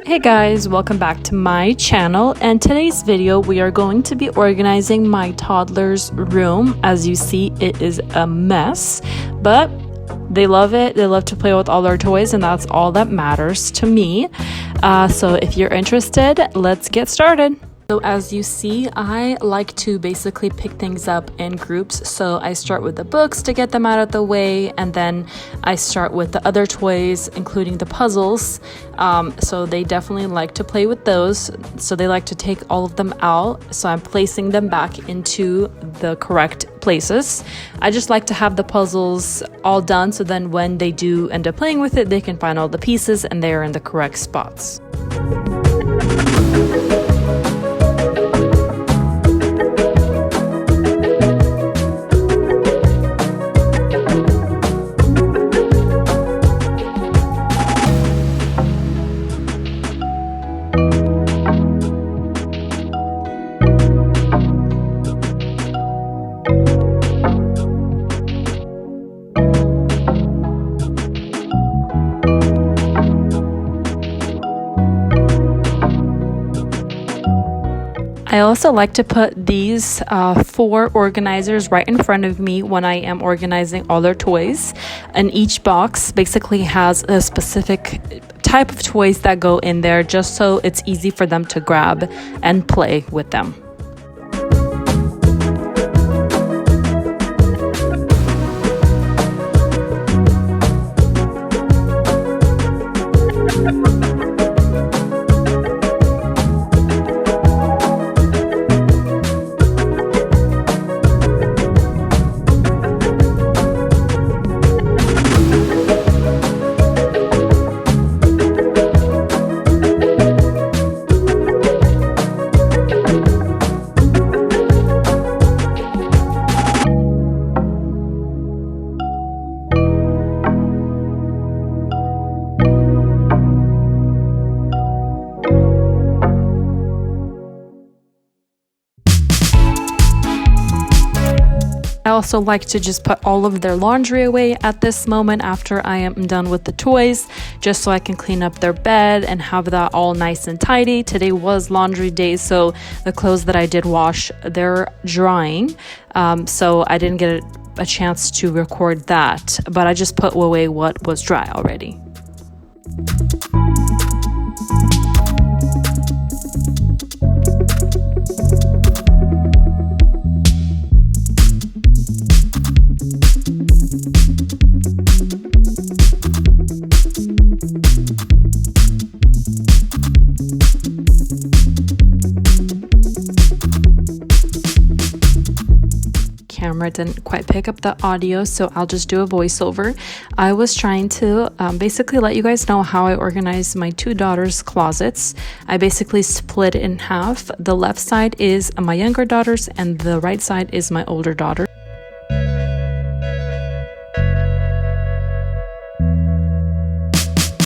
Hey guys, welcome back to my channel, and today's video we are going to be organizing my toddler's room. As you see, it is a mess, but they love it. They love to play with all their toys, and that's all that matters to me. So if you're interested, let's get started. So as you see, I like to basically pick things up in groups. So I start with the books to get them out of the way, and then I start with the other toys, including the puzzles. So they definitely like to play with those. So they like to take all of them out. So I'm placing them back into the correct places. I just like to have the puzzles all done, so then when they do end up playing with it, they can find all the pieces and they're in the correct spots. I also like to put these 4 organizers right in front of me when I am organizing all their toys. And each box basically has a specific type of toys that go in there, just so it's easy for them to grab and play with them. I also like to just put all of their laundry away at this moment after I am done with the toys, just so I can clean up their bed and have that all nice and tidy. Today was laundry day, so the clothes that I did wash, they're drying, so I didn't get a chance to record that, but I just put away what was dry already. Camera didn't quite pick up the audio, so I'll just do a voiceover. I was trying to basically let you guys know how I organize my 2 daughters' closets. I basically split it in half. The left side is my younger daughters and the right side is my older daughter.